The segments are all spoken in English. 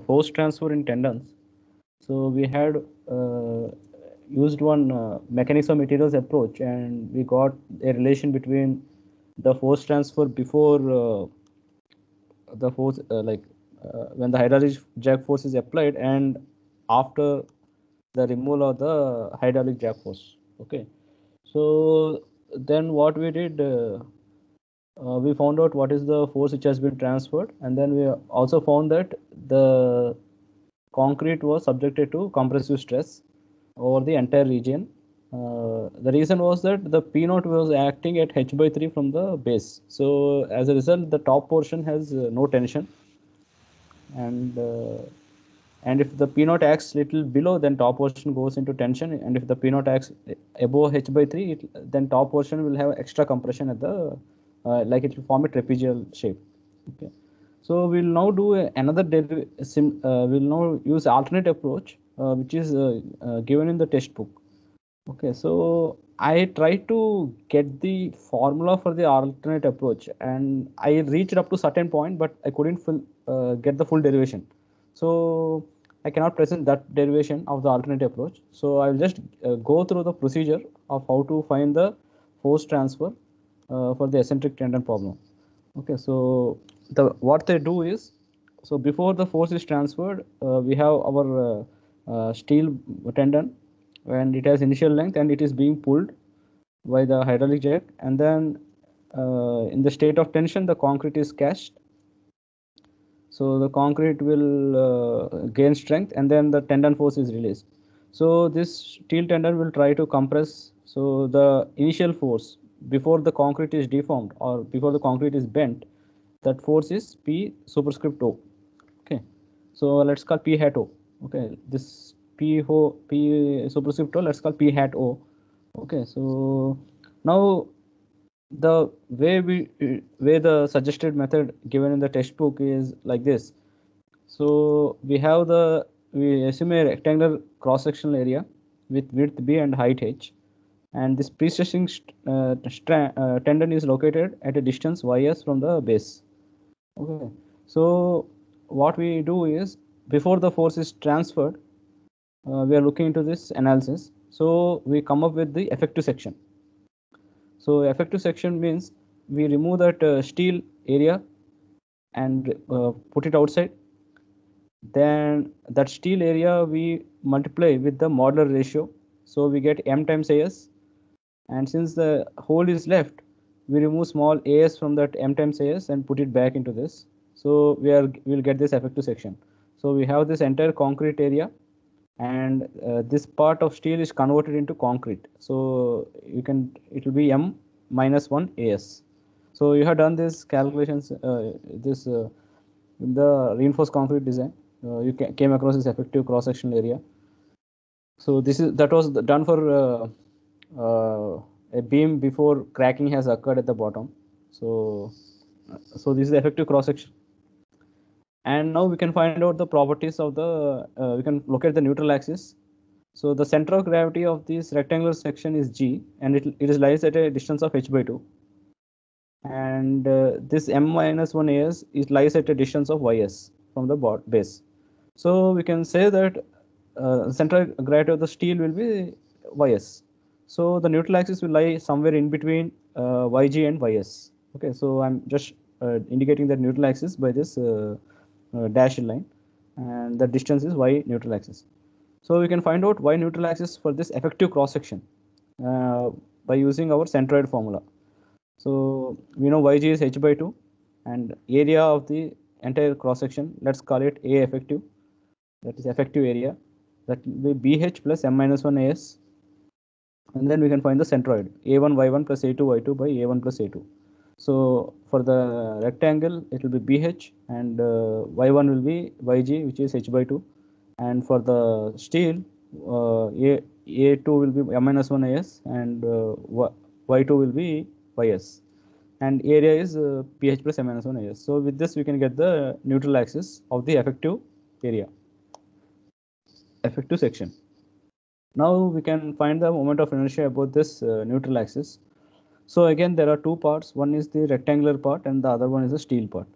force transfer in tendons, so we had used one mechanics of materials approach, and we got a relation between the force transfer before the force, when the hydraulic jack force is applied, and after the removal of the hydraulic jack force. Okay, so then what we did, we found out what is the force which has been transferred, and then we also found that the concrete was subjected to compressive stress over the entire region. The reason was that the P naught was acting at h by 3 from the base. So as a result, the top portion has no tension, and if the P naught acts little below, then top portion goes into tension, and if the P naught acts above h by 3, then top portion will have extra compression at the like it will form a trapezial shape. Okay. So we'll now do another we'll now use alternate approach, which is given in the textbook. Okay, so I tried to get the formula for the alternate approach, and I reached up to certain point, but I couldn't get the full derivation. So I cannot present that derivation of the alternate approach. So I'll just go through the procedure of how to find the force transfer for the eccentric tendon problem. Okay, so what they do is, so before the force is transferred, we have our steel tendon, and it has initial length, and it is being pulled by the hydraulic jack, and then in the state of tension, the concrete is cast. So the concrete will gain strength, and then the tendon force is released. So this steel tendon will try to compress. So the initial force before the concrete is deformed or before the concrete is bent, that force is P superscript O. Okay, so let's call P hat O. Okay, this P superscript O, let's call P hat O. Okay, so now the way the suggested method given in the textbook is like this. So we assume a rectangular cross sectional area with width B and height h, and this pre-stressing tendon is located at a distance ys from the base. Okay, so what we do is, before the force is transferred, we are looking into this analysis. So we come up with the effective section. So effective section means we remove that steel area and put it outside. Then that steel area we multiply with the modular ratio. So we get m times as, and since the hole is left, we remove small as from that m times as and put it back into this. So we'll get this effective section. So we have this entire concrete area, and this part of steel is converted into concrete. So it will be m minus 1 as. So you have done this calculations, this in the reinforced concrete design. You came across this effective cross sectional area. So that was done for a beam before cracking has occurred at the bottom. So this is the effective cross section. And now we can find out the properties of the, we can locate the neutral axis. So the center of gravity of this rectangular section is G, and it lies at a distance of h by 2. And this m minus 1 as it lies at a distance of ys from the base. So we can say that central gravity of the steel will be ys. So the neutral axis will lie somewhere in between yg and ys. Okay, so I'm just indicating that neutral axis by this dashed line, and the distance is y neutral axis. So we can find out y neutral axis for this effective cross section by using our centroid formula. So we know yg is h by 2, and area of the entire cross section, let's call it A effective. That is effective area. That will be bh plus m minus 1 as, and then we can find the centroid a1 y1 plus a2 y2 by a1 plus a2. So for the rectangle, it will be bh, and y1 will be yg, which is h by 2, and for the steel, a2 will be m minus 1 as, and y2 will be ys, and area is ph plus m minus 1 as. So with this we can get the neutral axis of the effective area, effective section. Now we can find the moment of inertia about this neutral axis. So again, there are two parts. One is the rectangular part, and the other one is the steel part.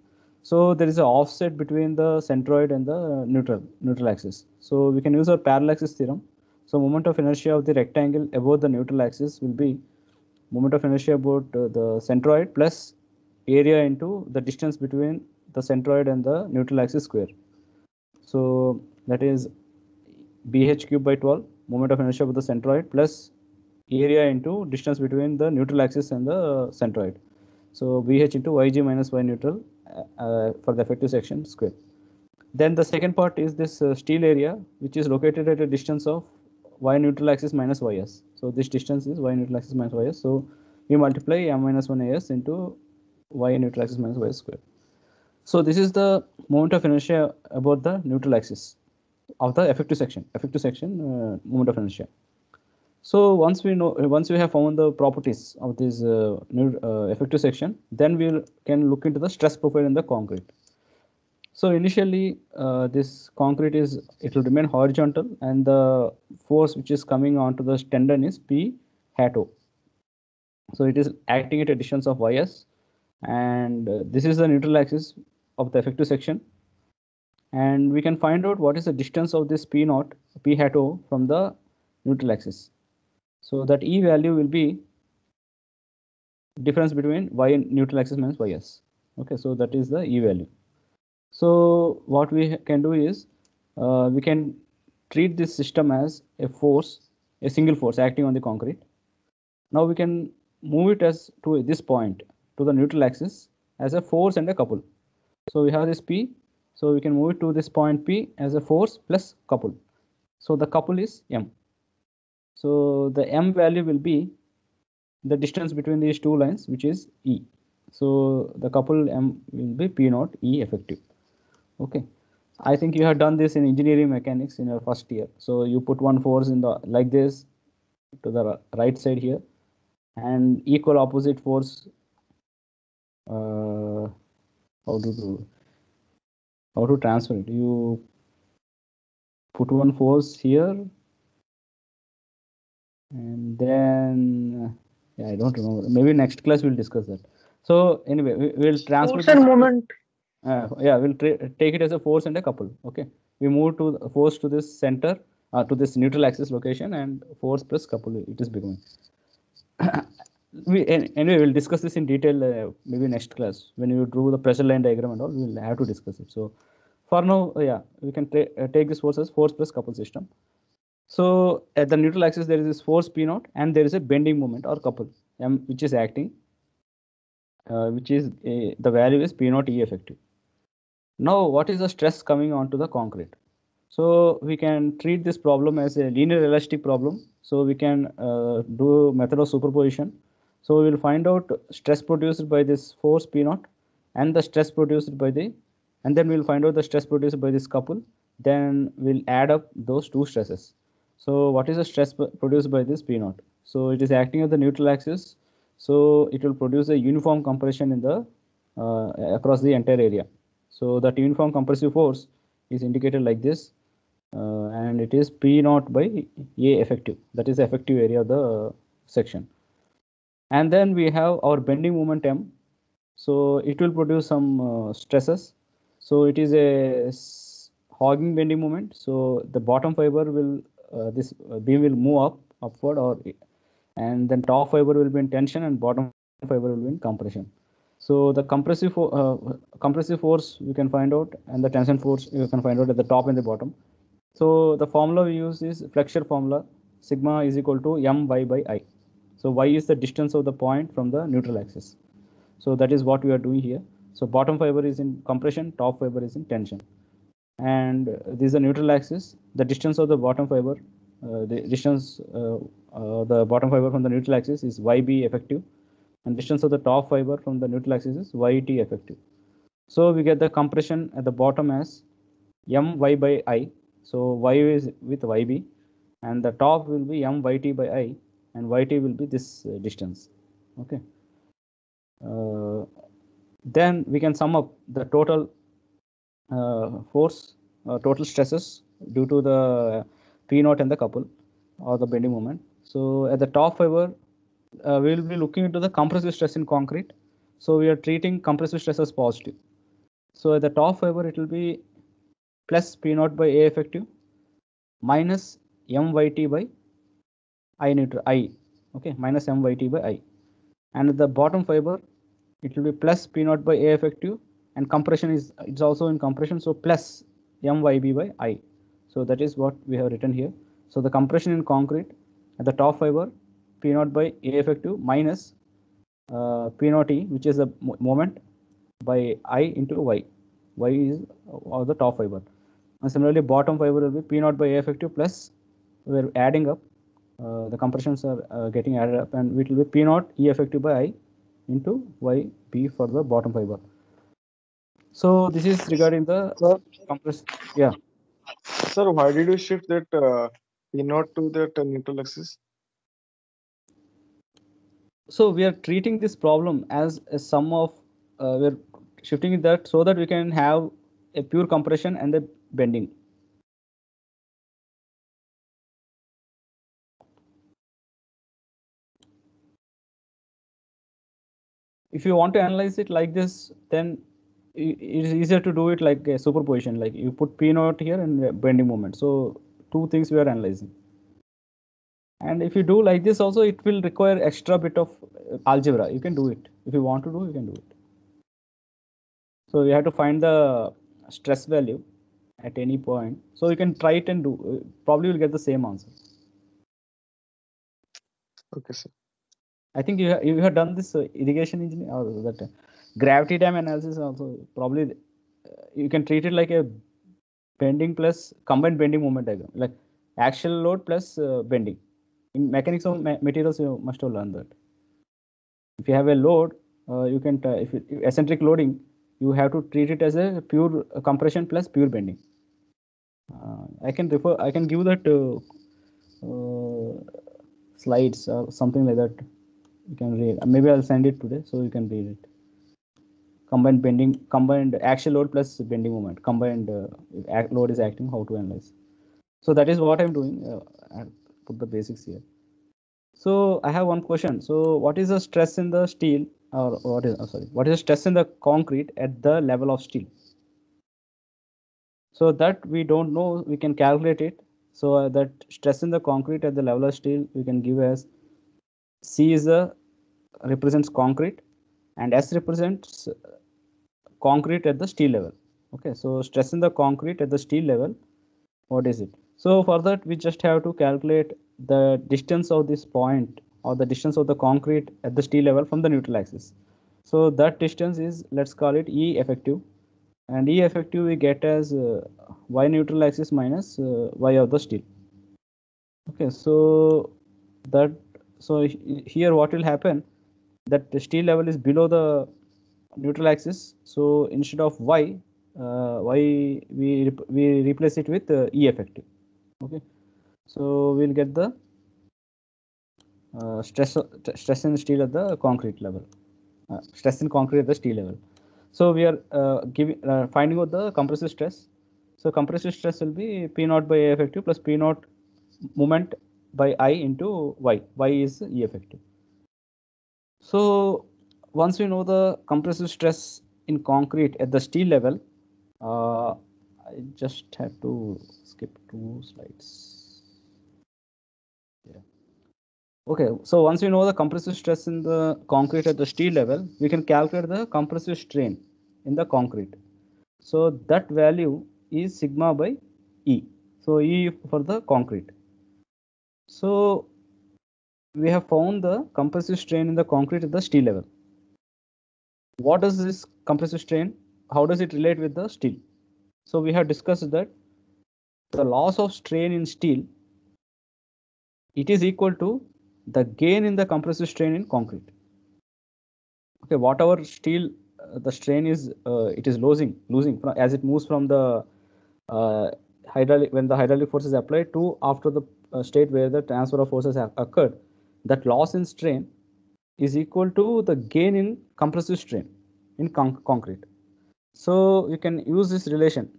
So there is an offset between the centroid and the neutral axis. So we can use our parallel axis theorem. So moment of inertia of the rectangle above the neutral axis will be moment of inertia about the centroid plus area into the distance between the centroid and the neutral axis square. So that is BH cube by 12 moment of inertia about the centroid plus area into distance between the neutral axis and the centroid. So BH into YG minus Y neutral for the effective section square. Then the second part is this steel area, which is located at a distance of y neutral axis minus ys. So this distance is y neutral axis minus ys. So we multiply m minus 1 as into y neutral axis minus y square. So this is the moment of inertia about the neutral axis of the effective section moment of inertia. So once we have found the properties of this effective section, then we can look into the stress profile in the concrete. So initially, this concrete it will remain horizontal, and the force which is coming onto the tendon is P hat O. So it is acting at a distance of ys, and this is the neutral axis of the effective section. And we can find out what is the distance of this P naught, P hat O from the neutral axis. So that E value will be difference between y neutral axis minus ys. Okay, so that is the E value. So what we can do is we can treat this system as a force, a single force acting on the concrete. Now we can move it as to this point to the neutral axis as a force and a couple. So we have this P, so we can move it to this point P as a force plus couple. So the couple is M. So the M value will be the distance between these two lines, which is E. So the couple M will be P naught E effective. Okay, I think you have done this in engineering mechanics in your first year. So you put one force in the like this to the right side here, and equal opposite force. How to transfer it? You put one force here, and then I don't remember. Maybe next class we'll discuss that. So anyway, we'll transfer Force and moment. we'll take it as a force and a couple. Okay, we move to the force to this center, to this neutral axis location, and force plus couple it is becoming. Anyway, we'll discuss this in detail maybe next class when you drew the pressure line diagram and all. We'll have to discuss it. So for now, we can take this force as force plus couple system. So at the neutral axis there is this force P naught, and there is a bending moment or couple M which is acting, which is the value is P naught E effective. Now, what is the stress coming onto the concrete? So we can treat this problem as a linear elastic problem. So we can do method of superposition. So we will find out stress produced by this force P naught and the stress produced by and then we'll find out the stress produced by this couple. Then we'll add up those two stresses. So what is the stress produced by this P naught? So it is acting at the neutral axis. So it will produce a uniform compression in the across the entire area. So that uniform compressive force is indicated like this, and it is P naught by A effective. That is the effective area of the section. And then we have our bending moment M. So it will produce some stresses. So it is a hogging bending moment. So the bottom fiber will this beam will move upward, and then top fiber will be in tension and bottom fiber will be in compression. So the compressive force you can find out, and the tension force you can find out at the top and the bottom. So the formula we use is flexure formula, sigma is equal to my by I. So y is the distance of the point from the neutral axis. So that is what we are doing here. So bottom fiber is in compression, top fiber is in tension, and this is the neutral axis. The distance of the bottom fiber, the bottom fiber from the neutral axis is yb effective, and distance of the top fiber from the neutral axis is yt effective. So we get the compression at the bottom as my by I. So y is with yb, and the top will be myt by I, and yt will be this distance. Okay. Then we can sum up the total force, total stresses due to the P naught and the couple or the bending moment. So at the top fiber, we will be looking into the compressive stress in concrete. So we are treating compressive stress as positive. So at the top fiber, it will be plus P naught by A effective minus MYT by I neutral I. Okay, minus MYT by I. And at the bottom fiber, it will be plus P naught by A effective, and compression is it's also in compression, so plus MYB by I. So that is what we have written here. So the compression in concrete at the top fiber, P naught by A effective minus P naught E, which is the moment by I into Y. Y is the top fiber. And similarly, bottom fiber will be P naught by A effective plus, we're adding up, the compressions are getting added up, and it will be P naught E effective by I into YB for the bottom fiber. So this is regarding the compress. Yeah. Sir, why did you shift that P naught to that neutral axis? So we are treating this problem as a sum of, we're shifting that so that we can have a pure compression and a bending. If you want to analyze it like this, then it is easier to do it like a superposition, like you put P naught here and bending moment. So two things we are analyzing. And if you do like this also, it will require extra bit of algebra. You can do it. If you want to do, you can do it. So you have to find the stress value at any point. So you can try it and do, probably you'll get the same answer. Okay, sir. I think you have done this irrigation engineering or that gravity dam analysis also. Probably you can treat it like a bending plus combined bending moment diagram, like axial load plus bending. In mechanics of materials, you must have learned that. If you have a load, you can if eccentric loading, you have to treat it as a pure compression plus pure bending. I can give that slides or something like that. You can read. Maybe I'll send it today so you can read it. Combined bending, combined axial load plus bending moment. Combined load is acting. How to analyze? So that is what I'm doing. I put the basics here. So I have one question. So what is the stress in the steel, or what is what is the stress in the concrete at the level of steel? So that we don't know, we can calculate it. So that stress in the concrete at the level of steel, we can give as C is the represents concrete, and S represents concrete at the steel level. Okay, so stress in the concrete at the steel level, what is it? So for that, we just have to calculate the distance of this point, or the distance of the concrete at the steel level from the neutral axis. So that distance is, let's call it E effective, and E effective we get as Y neutral axis minus Y of the steel. Okay, so that, so here what will happen, that the steel level is below the neutral axis. So instead of Y, we replace it with E effective. Okay, so we'll get the stress in steel at the concrete level, stress in concrete at the steel level. So we are finding out the compressive stress. So compressive stress will be P naught by A effective plus P naught moment by I into Y. Y is E effective. So once we know the compressive stress in concrete at the steel level, I just have to skip 2 slides. Yeah. Okay, so once we know the compressive stress in the concrete at the steel level, we can calculate the compressive strain in the concrete. So that value is sigma by E. So E for the concrete. So we have found the compressive strain in the concrete at the steel level. What does this compressive strain, how does it relate with the steel? So we have discussed that the loss of strain in steel, it is equal to the gain in the compressive strain in concrete. Okay, whatever steel the strain is, it is losing as it moves from the hydraulic, when the hydraulic force is applied, to after the state where the transfer of forces have occurred. That loss in strain is equal to the gain in compressive strain in concrete. So you can use this relation.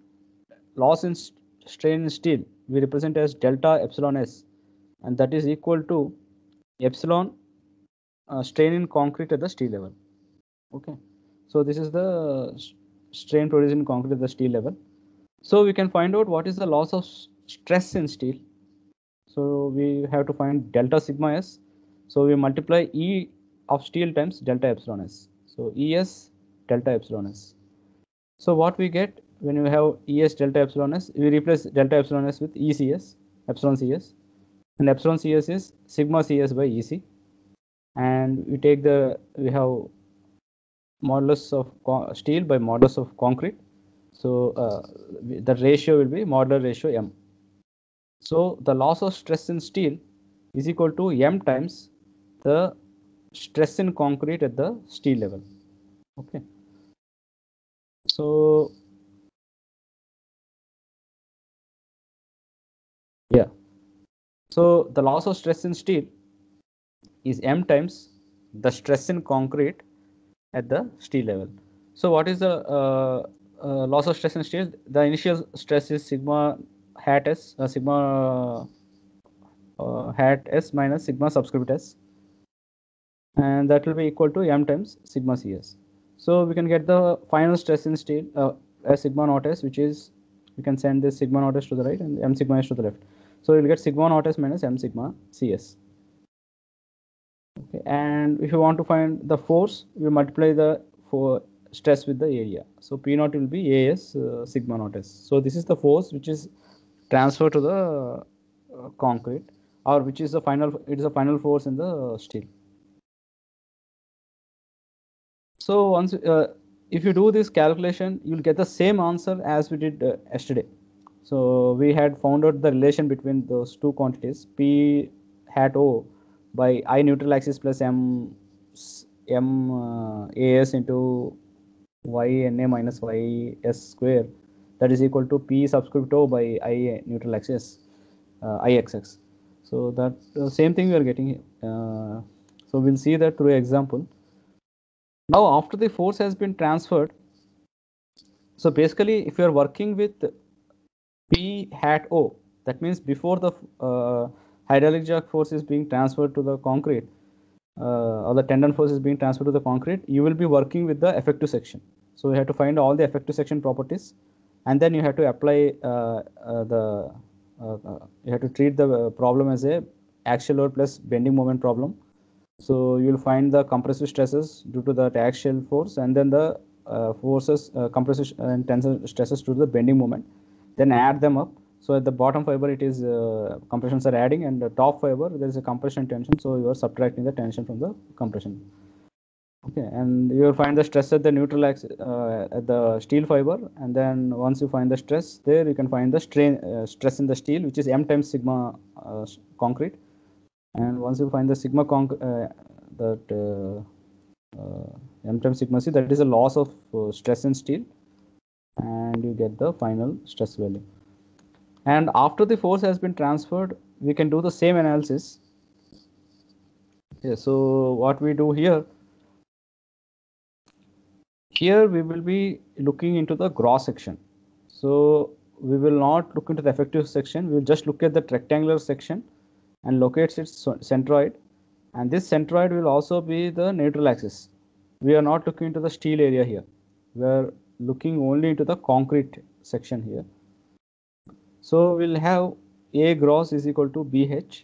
Loss in strain in steel we represent as delta epsilon s, and that is equal to epsilon strain in concrete at the steel level. Okay, so this is the strain produced in concrete at the steel level. So we can find out what is the loss of stress in steel. So we have to find delta sigma s. So we multiply E of steel times delta epsilon s. So ES delta epsilon s. So what we get when you have ES delta epsilon s, we replace delta epsilon s with ECS, epsilon CS, and epsilon CS is sigma CS by EC. And we take we have modulus of steel by modulus of concrete. So the ratio will be modular ratio M. So the loss of stress in steel is equal to M times the stress in concrete at the steel level. Okay. So yeah. So the loss of stress in steel is M times the stress in concrete at the steel level. So what is the loss of stress in steel? The initial stress is sigma hat s, sigma hat s minus sigma subscript s, and that will be equal to M times sigma cs. So we can get the final stress in steel as sigma naught s, which is, we can send this sigma naught s to the right and M sigma s to the left. So we'll get sigma naught s minus M sigma cs. Okay, and if you want to find the force, we multiply the stress with the area. So P naught will be As sigma naught s. So this is the force which is transferred to the concrete, or which is the final, it is the final force in the steel. So once if you do this calculation, you'll get the same answer as we did yesterday. So we had found out the relation between those two quantities, P hat O by I neutral axis plus As into y Na minus ys square, that is equal to P subscript O by I neutral axis Ixx. So that same thing we are getting here. So we'll see that through example. Now after the force has been transferred, so basically if you are working with P hat O, that means before the hydraulic jack force is being transferred to the concrete, or the tendon force is being transferred to the concrete, you will be working with the effective section. So you have to find all the effective section properties, and then you have to apply you have to treat the problem as a axial load plus bending moment problem. So you will find the compressive stresses due to that axial force, and then the forces, compressive and tensile stresses due to the bending moment. Then add them up. So at the bottom fiber, it is compressions are adding, and the top fiber there is a compression tension. So you are subtracting the tension from the compression. Okay, and you will find the stress at the neutral axis at the steel fiber, and then once you find the stress there, you can find the strain stress in the steel, which is M times sigma concrete. And once you find the sigma M times sigma c, that is a loss of stress in steel, and you get the final stress value. And after the force has been transferred, we can do the same analysis. Yeah, so what we do here we will be looking into the gross section. So we will not look into the effective section, we will just look at the rectangular section and locate its centroid, and this centroid will also be the neutral axis. We are not looking into the steel area here, we are looking only into the concrete section here. So we'll have A gross is equal to BH,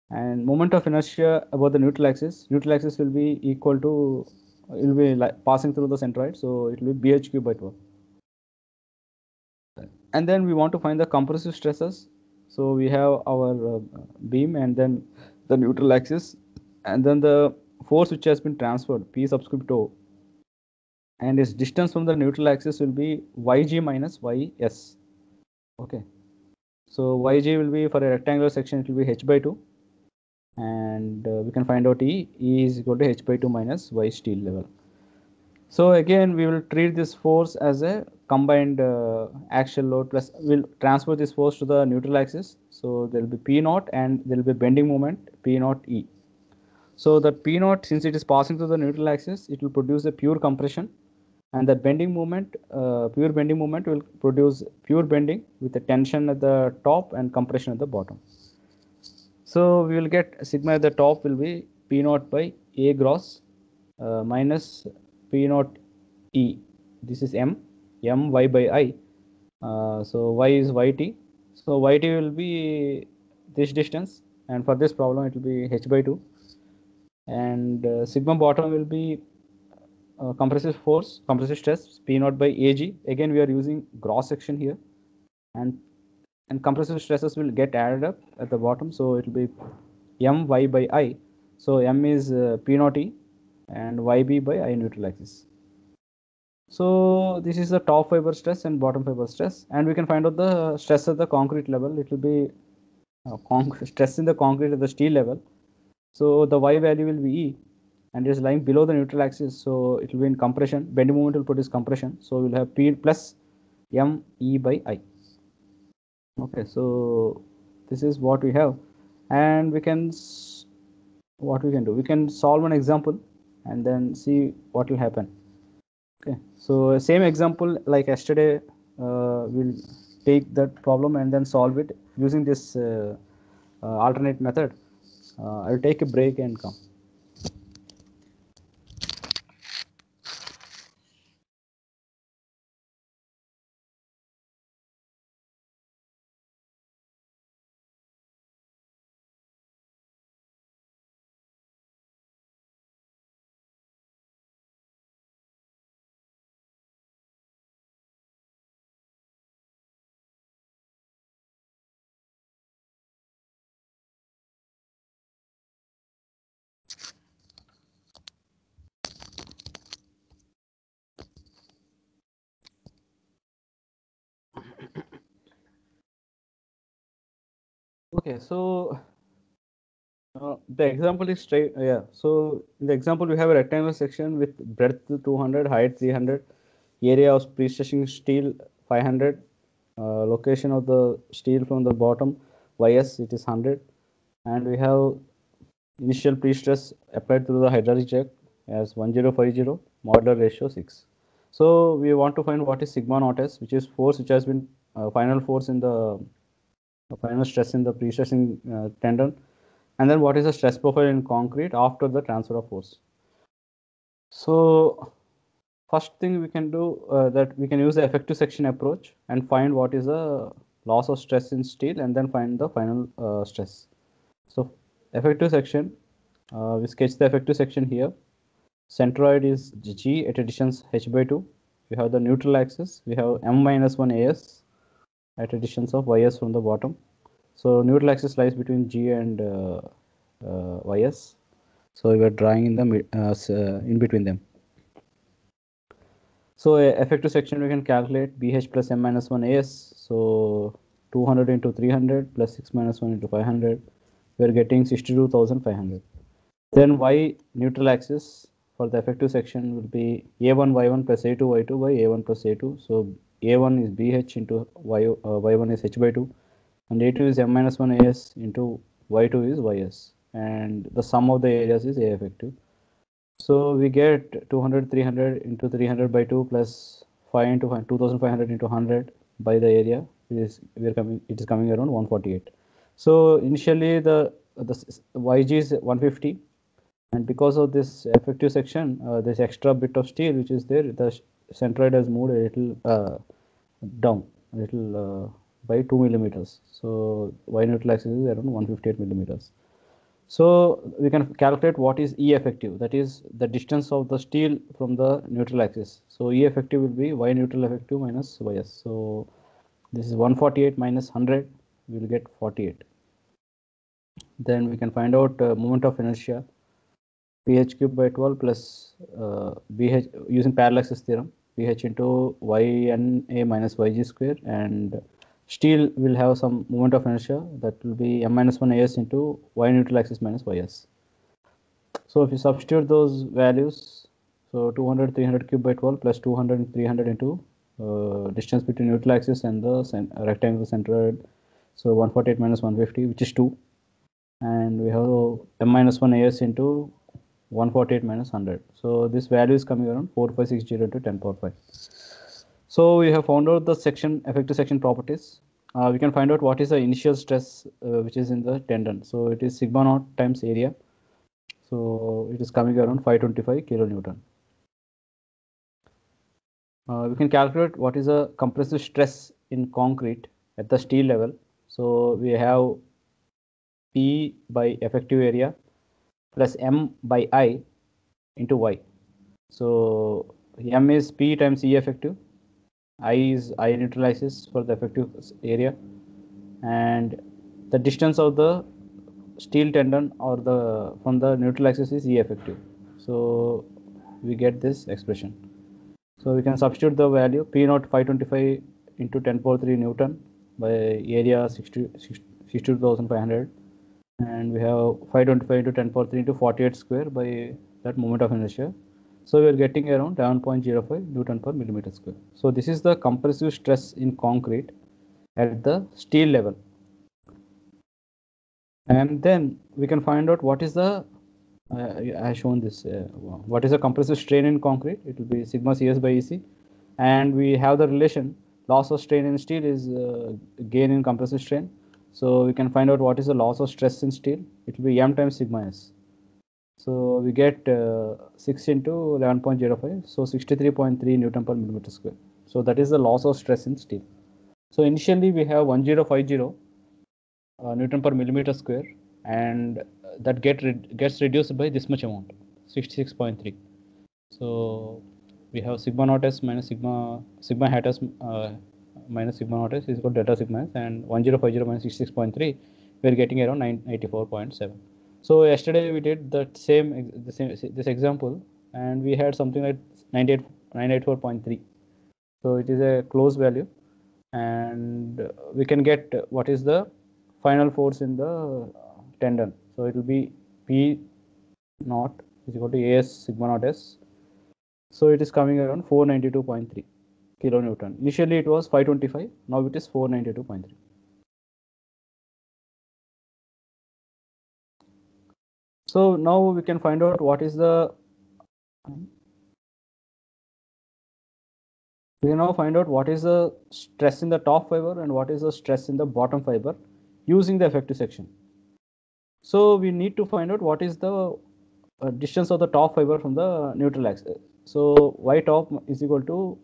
and moment of inertia about the neutral axis will be equal to, it will be like passing through the centroid, so it will be BH cube by 12. And then we want to find the compressive stresses. So we have our beam, and then the neutral axis, and then the force which has been transferred, P subscript O, and its distance from the neutral axis will be Yg minus Ys. Okay, so Yg will be, for a rectangular section, it will be H by 2, and we can find out E is equal to H by 2 minus Y steel level. So again, we will treat this force as a combined axial load plus, we'll transfer this force to the neutral axis. So there will be P naught, and there will be bending moment P naught E. So that P naught, since it is passing through the neutral axis, it will produce a pure compression, and the bending moment, pure bending moment, will produce pure bending with a tension at the top and compression at the bottom. So we will get sigma at the top will be P naught by A gross minus P naught E. This is M, my by I. So y is yt. So yt will be this distance, and for this problem it will be h by 2, and sigma bottom will be compressive force, compressive stress P naught by Ag. Again, we are using gross section here, and compressive stresses will get added up at the bottom, so it will be my by I. So m is P naught E, and yb by I neutral axis. So this is the top fiber stress and bottom fiber stress, and we can find out the stress at the concrete level. It will be stress in the concrete at the steel level. So the y value will be E, and it is lying below the neutral axis, so it will be in compression. Bending moment will produce compression, so we'll have P plus m E by I. Okay, so this is what we have, and we can what we can do. We can solve an example and then see what will happen. Okay, so same example like yesterday, we'll take that problem and then solve it using this alternate method. I'll take a break and come. Okay, so the example is straight. Yeah. So in the example, we have a rectangular section with breadth 200, height 300, area of pre-stressing steel 500, location of the steel from the bottom ys it is 100, and we have initial pre-stress applied through the hydraulic jack as 1050, modular ratio 6. So we want to find what is sigma naught s, which is force which has been final force in the final stress in the pre-stressing tendon, and then what is the stress profile in concrete after the transfer of force. So first thing we can do, that we can use the effective section approach and find what is the loss of stress in steel, and then find the final stress. So effective section, we sketch the effective section here. Centroid is G at a distance h by 2. We have the neutral axis. We have m minus 1 as at a distance of ys from the bottom. So neutral axis lies between G and ys. So we are drawing in the in between them. So effective section we can calculate BH plus m minus 1 as. So 200 into 300 plus 6 minus 1 into 500. We are getting 62,500. Then y neutral axis for the effective section will be a1 y1 plus a2 y2 by a1 plus a2. So a1 is bh into y1 is h by 2, and a2 is m minus 1 as into y2 is ys, and the sum of the areas is a effective. So we get 200 300 into 300 by 2 plus 5 into 5, 2500 into 100 by the area. It is coming around 148. So initially the yg is 150, and because of this effective section, this extra bit of steel which is there, the centroid has moved a little down, a little by 2 millimeters. So y neutral axis is around 158 millimeters. So we can calculate what is E effective, that is the distance of the steel from the neutral axis. So E effective will be y neutral effective minus ys. So this is 148 minus 100, we will get 48. Then we can find out moment of inertia, ph cube by 12 plus bh using parallaxis theorem, ph into yna minus yg square, and steel will have some moment of inertia that will be m minus 1 as into y neutral axis minus ys. So if you substitute those values, so 200 300 cube by 12 plus 200 and 300 into distance between neutral axis and the rectangle centroid, so 148 minus 150, which is 2, and we have m minus 1 as into 148 minus 100. So this value is coming around 4560 to 10 power 5. So we have found out the section effective section properties. We can find out what is the initial stress which is in the tendon. So it is sigma naught times area. So it is coming around 525 kilonewton. we can calculate what is a compressive stress in concrete at the steel level. So we have P by effective area plus M by I into Y. So M is P times E effective, I is I neutralizes for the effective area, and the distance of the steel tendon or the from the neutral axis is E effective. So we get this expression. So we can substitute the value P naught 525 into 10 power 3 Newton by area 62,500, and we have 525 into 10 power 3 into 48 square by that moment of inertia. So we are getting around 11.05 Newton per millimeter square. So this is the compressive stress in concrete at the steel level. And then we can find out what is the I have shown this. What is the compressive strain in concrete? It will be sigma CS by EC, and we have the relation loss of strain in steel is gain in compressive strain. So we can find out what is the loss of stress in steel. It will be M times sigma S. So we get 6 into 11.05, so 63.3 Newton per millimeter square. So that is the loss of stress in steel. So initially we have 1050 Newton per millimeter square, and that gets reduced by this much amount, 66.3. So we have sigma naught s minus sigma hat s minus sigma naught s is equal to delta sigma s, and 1050 minus 66.3, we are getting around 984.7. So yesterday we did that this example, and we had something like 984.3. So it is a close value, and we can get what is the final force in the tendon. So it will be P naught is equal to AS sigma naught S. So it is coming around 492.3 kilonewton. Initially it was 525, now it is 492.3. So now we can find out what is the stress in the top fiber and what is the stress in the bottom fiber using the effective section. So we need to find out what is the distance of the top fiber from the neutral axis. So y top is equal to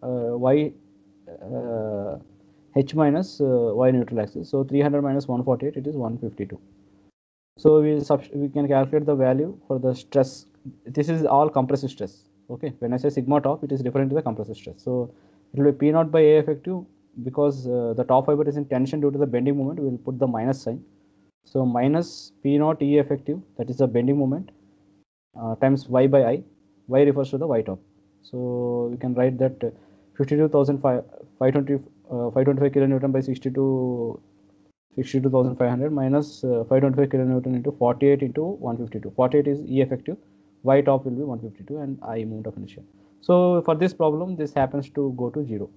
y h minus y neutral axis. So 300 minus 148, it is 152. So we can calculate the value for the stress. This is all compressive stress. Okay, when I say sigma top, it is referring to the compressive stress. So it will be P naught by A effective, because the top fiber is in tension due to the bending moment. We will put the minus sign. So minus P naught E effective, that is the bending moment, times y by I. Y refers to the y top. So we can write that 525 kilonewton by 62,500 minus 525 kilonewton into 48 into 152. 48 is E effective, y top will be 152, and I moment of inertia. So for this problem, this happens to go to 0.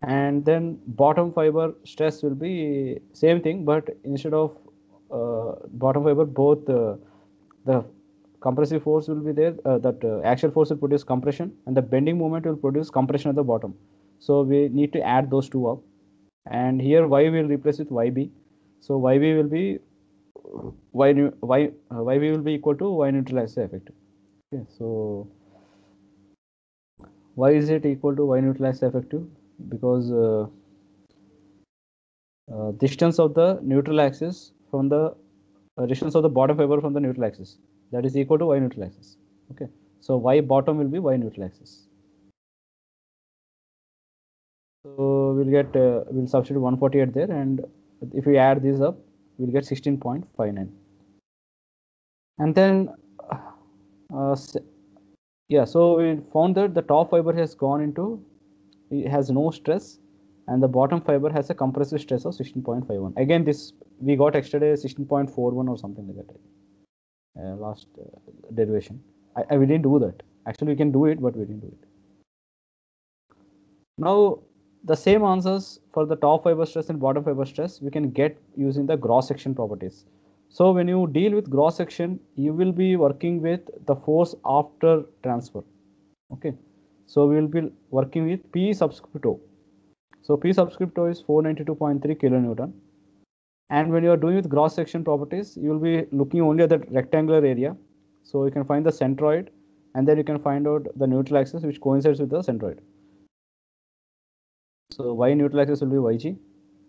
And then bottom fiber stress will be same thing, but instead of bottom fiber, both the compressive force will be there, that axial force will produce compression, and the bending moment will produce compression at the bottom. So we need to add those two up, and here y will replace with yb. So yb will be yb will be equal to y neutral axis effective. Okay, so why is it equal to y neutral axis effective? Because distance of the neutral axis from the distance of the bottom fiber from the neutral axis, that is equal to y neutral axis. Okay, so y bottom will be y neutral axis. So we'll substitute 148 there, and if we add this up, we'll get 16.59. And then yeah, so we found that the top fiber has gone into, it has no stress, and the bottom fiber has a compressive stress of 16.51. Again, this we got yesterday 16.41 or something like that. Last derivation. We didn't do that. Actually, we can do it, but we didn't do it. Now, the same answers for the top fiber stress and bottom fiber stress we can get using the cross section properties. So when you deal with cross section, you will be working with the force after transfer. Okay, so we will be working with P subscript O. So P subscript O is 492.3 kilonewton. And when you are doing with cross section properties, you will be looking only at the rectangular area. So you can find the centroid and then you can find out the neutral axis which coincides with the centroid. So y neutral axis will be yg,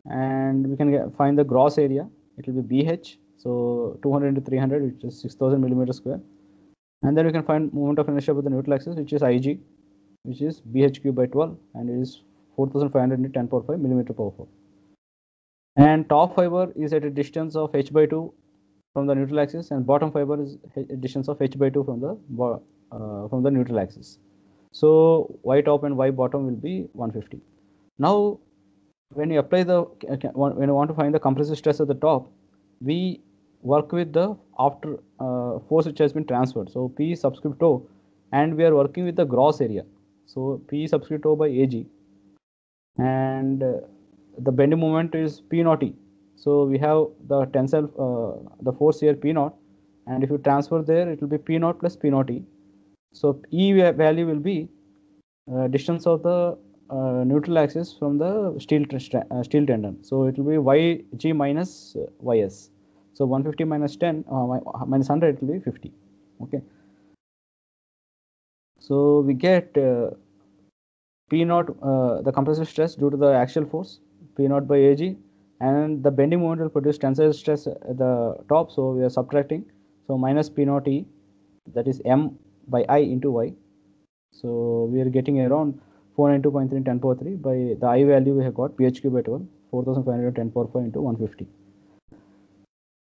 and we can find the gross area. It will be bh. So 200 into 300, which is 6000 millimeters square. And then we can find moment of inertia with the neutral axis, which is ig, which is bh cube by 12, and it is 4500 into 10 power 5 millimeter power 4. And top fiber is at a distance of h by 2 from the neutral axis, and bottom fiber is a distance of h by 2 from the neutral axis. So y top and y bottom will be 150. Now, when you apply when you want to find the compressive stress at the top, we work with the after force which has been transferred. So P subscript O, and we are working with the gross area. So P subscript O by Ag, and the bending moment is P naught E. So we have the tensile, the force here P naught, and if you transfer there, it will be P naught plus P naught E. So E value will be distance of the neutral axis from the steel tendon. So it will be yg minus ys. So 150 minus 10 minus 100, it will be 50. Okay. So we get P naught, the compressive stress due to the axial force, P naught by Ag, and the bending moment will produce tensile stress at the top. So we are subtracting. So minus P naught E, that is M by I into Y. So we are getting around 492.3 10 power 3. By the I value we have got pH cube by 12, 4510 power 5 into 150.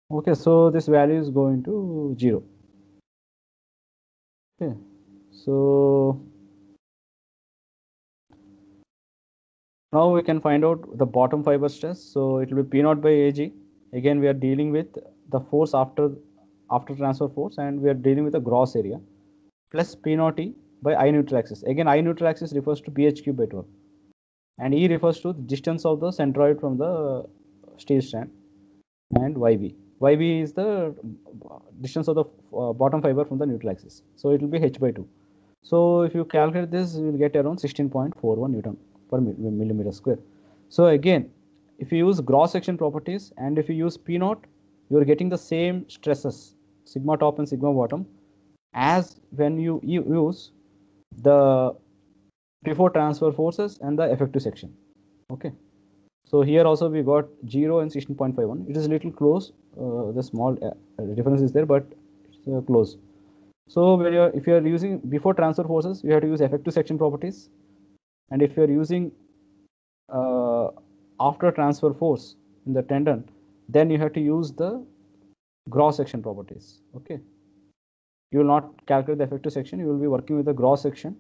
Okay, so this value is going to 0. Okay, so now we can find out the bottom fiber stress. So it will be P naught by Ag. Again, we are dealing with the force after transfer force, and we are dealing with the gross area, plus P naught E by I neutral axis. Again, I neutral axis refers to pH cube by 12, and E refers to the distance of the centroid from the steel strand, and YB. YB is the distance of the bottom fiber from the neutral axis. So it will be H by 2. So if you calculate this, you will get around 16.41 Newton per millimeter square. So again, if you use cross section properties, and if you use P naught, you are getting the same stresses, sigma top and sigma bottom, as when you use the before transfer forces and the effective section. Okay. So here also we got 0 and 16.51. It is a little close. The small difference is there, but it's close. So when if you are using before transfer forces, you have to use effective section properties, and if you are using after transfer force in the tendon, then you have to use the cross section properties. Okay. You will not calculate the effective section. You will be working with the cross section,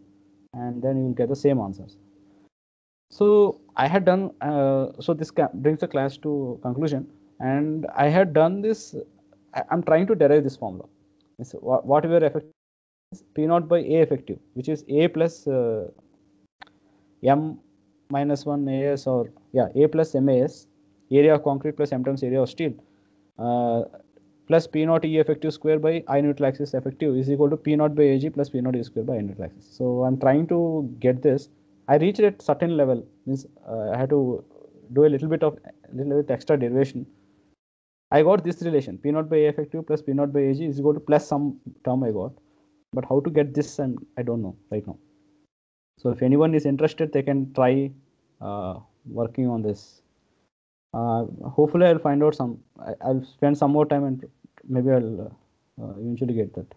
and then you will get the same answers. So I had done, so this brings the class to conclusion, and I had done this, I'm trying to derive this formula. So whatever effective is P naught by A effective, which is A plus M minus 1 AS, or A plus MAS, area of concrete plus M times area of steel, plus P naught E effective square by I neutral axis effective is equal to P naught by Ag plus P naught E square by I neutral axis. So I'm trying to get this. I reached at certain level, means I had to do a little bit extra derivation. I got this relation, P naught by A effective plus P naught by Ag is equal to plus some term I got, but how to get this, and I don't know right now. So if anyone is interested, they can try working on this. Hopefully I'll find out I'll spend some more time, and maybe I'll eventually get that.